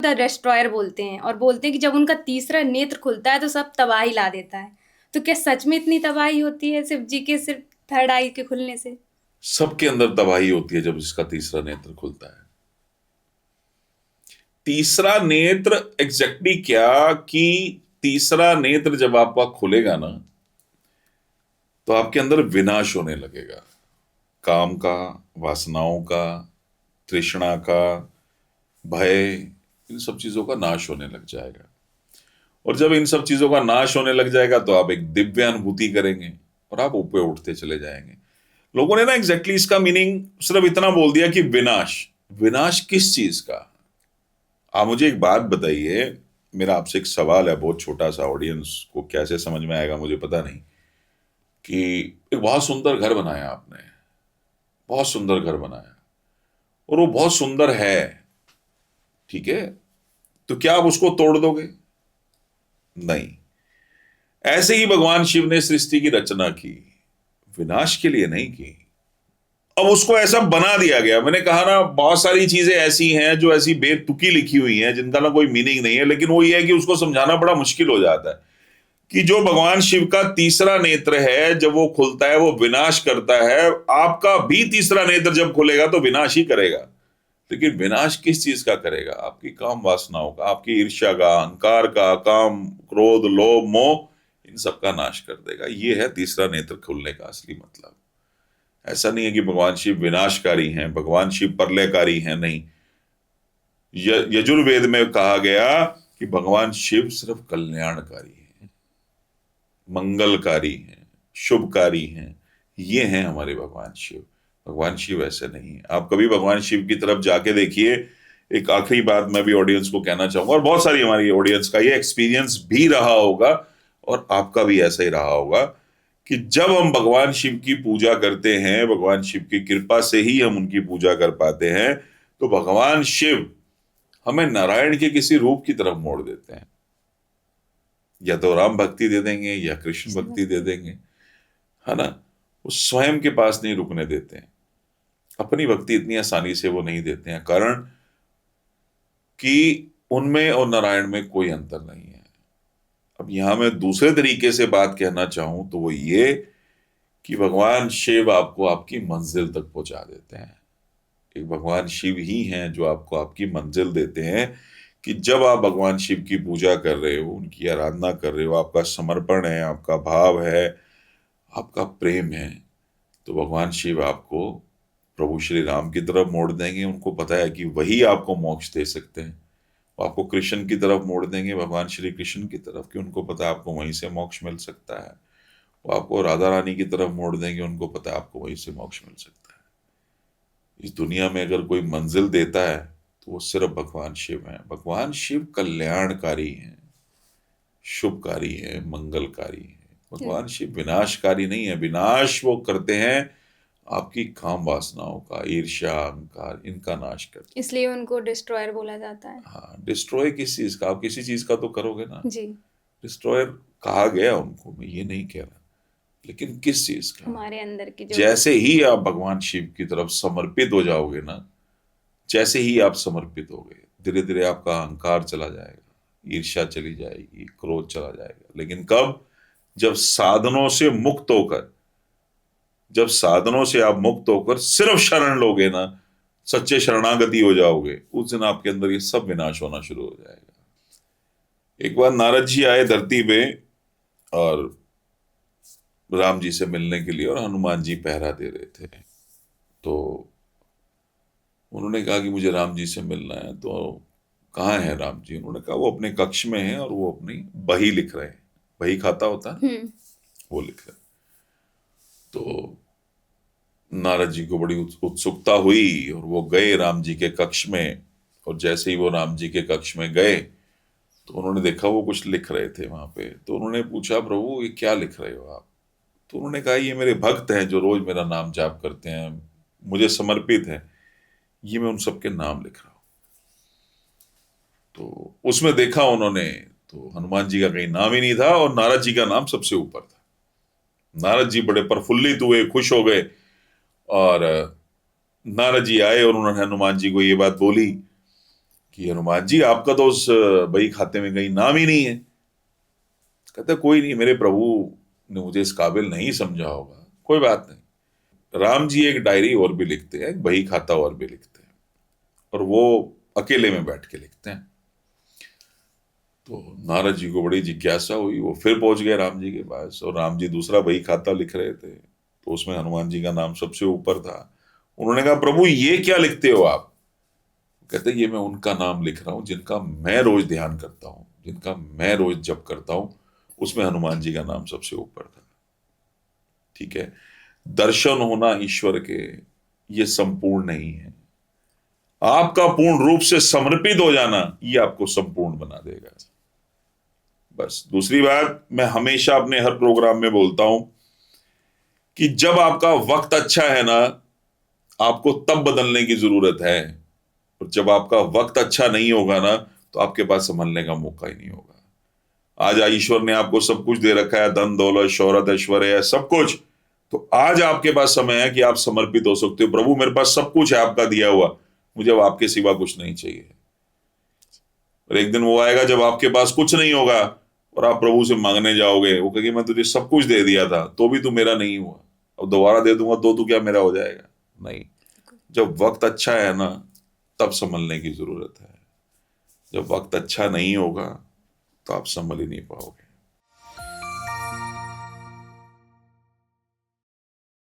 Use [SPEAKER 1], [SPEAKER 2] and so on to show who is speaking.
[SPEAKER 1] The destroyer बोलते हैं और बोलते हैं कि जब उनका तीसरा नेत्र खुलता है तो सब तबाही ला देता है। तो क्या सच में इतनी तबाही होती है शिव जी के सिर्फ थर्ड आई के खुलने से?
[SPEAKER 2] सबके अंदर तबाही होती है जब इसका तीसरा नेत्र खुलता है। तीसरा नेत्र एग्जैक्टली क्या कि तीसरा नेत्र जब आपका खुलेगा ना, तो आपके अंदर विनाश होने लगेगा। काम का, वासनाओं का, तृष्णा का, भय, इन सब चीजों का नाश होने लग जाएगा। और जब इन सब चीजों का नाश होने लग जाएगा तो आप एक दिव्य अनुभूति करेंगे और आप ऊपर उठते चले जाएंगे। लोगों ने ना एग्जैक्टली इसका मीनिंग सिर्फ इतना बोल दिया कि विनाश। विनाश किस चीज का? आप मुझे एक बात बताइए, मेरा आपसे एक सवाल है, बहुत छोटा सा, ऑडियंस को कैसे समझ में आएगा मुझे पता नहीं, कि एक बहुत सुंदर घर बनाया आपने, बहुत सुंदर घर बनाया, और वो बहुत सुंदर है, ठीक है, तो क्या आप उसको तोड़ दोगे? नहीं। ऐसे ही भगवान शिव ने सृष्टि की रचना की, विनाश के लिए नहीं की। अब उसको ऐसा बना दिया गया। मैंने कहा ना, बहुत सारी चीजें ऐसी हैं जो ऐसी बेतुकी लिखी हुई हैं जिनका ना कोई मीनिंग नहीं है, लेकिन वो ये है कि उसको समझाना बड़ा मुश्किल हो जाता है कि जो भगवान शिव का तीसरा नेत्र है जब वो खुलता है वो विनाश करता है। आपका भी तीसरा नेत्र जब खुलेगा तो विनाश ही करेगा, लेकिन विनाश किस चीज का करेगा? आपकी काम वासनाओं का, आपकी ईर्ष्या का, अहंकार का, काम, क्रोध, लोभ, मोह, इन सब का नाश कर देगा। ये है तीसरा नेत्र खुलने का असली मतलब। ऐसा नहीं है कि भगवान शिव विनाशकारी हैं, भगवान शिव प्रलयकारी हैं, नहीं। यजुर्वेद में कहा गया कि भगवान शिव सिर्फ कल्याणकारी हैं, मंगलकारी हैं, शुभकारी हैं। ये हैं हमारे भगवान शिव। भगवान शिव ऐसे नहीं है। आप कभी भगवान शिव की तरफ जाके देखिए। एक आखिरी बात मैं भी ऑडियंस को कहना चाहूंगा, और बहुत सारी हमारी ऑडियंस का ये एक्सपीरियंस भी रहा होगा और आपका भी ऐसा ही रहा होगा, कि जब हम भगवान शिव की पूजा करते हैं, भगवान शिव की कृपा से ही हम उनकी पूजा कर पाते हैं, तो भगवान शिव हमें नारायण के किसी रूप की तरफ मोड़ देते हैं। या तो राम भक्ति दे देंगे या कृष्ण भक्ति दे देंगे, है ना। वो स्वयं के पास नहीं रुकने देते हैं, अपनी भक्ति इतनी आसानी से वो नहीं देते हैं, कारण कि उनमें और नारायण में कोई अंतर नहीं है। अब यहां मैं दूसरे तरीके से बात कहना चाहूं तो वो ये कि भगवान शिव आपको आपकी मंजिल तक पहुंचा देते हैं। एक भगवान शिव ही हैं जो आपको आपकी मंजिल देते हैं, कि जब आप भगवान शिव की पूजा कर रहे हो, उनकी आराधना कर रहे हो, आपका समर्पण है, आपका भाव है, आपका प्रेम है, तो भगवान शिव आपको प्रभु श्री राम की तरफ मोड़ देंगे। उनको पता है कि वही आपको मोक्ष दे सकते हैं। वो आपको कृष्ण की तरफ मोड़ देंगे, भगवान श्री कृष्ण की तरफ, कि उनको पता है आपको वहीं से मोक्ष मिल सकता है। वो आपको राधा रानी की तरफ मोड़ देंगे, उनको पता है आपको वहीं से मोक्ष मिल सकता है। इस दुनिया में अगर कोई मंजिल देता है तो वो सिर्फ भगवान शिव हैं। भगवान शिव कल्याणकारी हैं, शुभकारी हैं, मंगलकारी हैं। भगवान शिव विनाशकारी नहीं है। विनाश वो करते हैं आपकी काम वासनाओं का, ईर्ष्या, अहंकार, इनका नाश करते हैं।
[SPEAKER 1] इसलिए उनको डिस्ट्रॉयर बोला जाता है।
[SPEAKER 2] हाँ, डिस्ट्रॉय किस चीज का? आप किसी चीज का तो करोगे ना।
[SPEAKER 1] जी।
[SPEAKER 2] डिस्ट्रॉयर कहा गया उनको, मैं ये नहीं कह रहा, लेकिन किस चीज का?
[SPEAKER 1] हमारे अंदर की जो
[SPEAKER 2] जैसे ही आप भगवान शिव की तरफ समर्पित हो जाओगे ना, जैसे ही आप समर्पित हो गए, धीरे धीरे आपका अहंकार चला जाएगा, ईर्ष्या चली जाएगी, क्रोध चला जाएगा। लेकिन कब? जब साधनों से मुक्त होकर, जब साधनों से आप मुक्त होकर सिर्फ शरण लोगे ना, सच्चे शरणागति हो जाओगे, उस दिन आपके अंदर ये सब विनाश होना शुरू हो जाएगा। एक बार नारद जी आए धरती पे और राम जी से मिलने के लिए, और हनुमान जी पहरा दे रहे थे। तो उन्होंने कहा कि मुझे राम जी से मिलना है। तो कहाँ है राम जी? उन्होंने कहा वो अपने कक्ष में है और वो अपनी बही लिख रहे हैं। बही खाता होता है, वो लिख रहे हैं। तो नारद जी को बड़ी उत्सुकता हुई और वो गए राम जी के कक्ष में। और जैसे ही वो राम जी के कक्ष में गए तो उन्होंने देखा वो कुछ लिख रहे थे वहां पे। तो उन्होंने पूछा, प्रभु ये क्या लिख रहे हो आप? तो उन्होंने कहा, ये मेरे भक्त हैं जो रोज मेरा नाम जाप करते हैं, मुझे समर्पित है, ये मैं उन सबके नाम लिख रहा हूं। तो उसमें देखा उन्होंने, तो हनुमान जी का कहीं नाम ही नहीं था और नारद जी का नाम सबसे ऊपर था। नारद जी बड़े प्रफुल्लित हुए, खुश हो गए। और नारद जी आए और उन्होंने हनुमान जी को ये बात बोली। कि हनुमान जी आपका तो उस बही खाते में कहीं नाम ही नहीं है। कहते कोई नहीं, मेरे प्रभु ने मुझे इस काबिल नहीं समझा होगा, कोई बात नहीं। राम जी एक डायरी और भी लिखते हैं, एक बही खाता और भी लिखते हैं, और वो अकेले में बैठ के लिखते हैं। तो नारद जी को बड़ी जिज्ञासा हुई, वो फिर पहुंच गए राम जी के पास, और राम जी दूसरा बही खाता लिख रहे थे, तो उसमें हनुमान जी का नाम सबसे ऊपर था। उन्होंने कहा प्रभु ये क्या लिखते हो आप? कहते ये मैं उनका नाम लिख रहा हूं जिनका मैं रोज ध्यान करता हूं, जिनका मैं रोज जप करता हूं, उसमें हनुमान जी का नाम सबसे ऊपर था। ठीक है, दर्शन होना ईश्वर के ये संपूर्ण नहीं है, आपका पूर्ण रूप से समर्पित हो जाना ये आपको संपूर्ण बना देगा। बस दूसरी बात मैं हमेशा अपने हर प्रोग्राम में बोलता हूं कि जब आपका वक्त अच्छा है ना, आपको तब बदलने की जरूरत है, और जब आपका वक्त अच्छा नहीं होगा ना, तो आपके पास संभलने का मौका ही नहीं होगा। आज ईश्वर ने आपको सब कुछ दे रखा है, धन दौलत शोहरत ऐश्वर्य है, सब कुछ। तो आज आपके पास समय है कि आप समर्पित हो सकते हो, प्रभु मेरे पास सब कुछ है आपका दिया हुआ, मुझे अब आपके सिवा कुछ नहीं चाहिए। और एक दिन वो आएगा जब आपके पास कुछ नहीं होगा, और आप प्रभु से मांगने जाओगे, वो कहेगी मैं तुझे सब कुछ दे दिया था तो भी तू मेरा नहीं हुआ, अब दोबारा दे दूंगा तो तू क्या मेरा हो जाएगा? नहीं। जब वक्त अच्छा है ना, तब संभलने की जरूरत है। जब वक्त अच्छा नहीं होगा तो आप संभल ही नहीं पाओगे।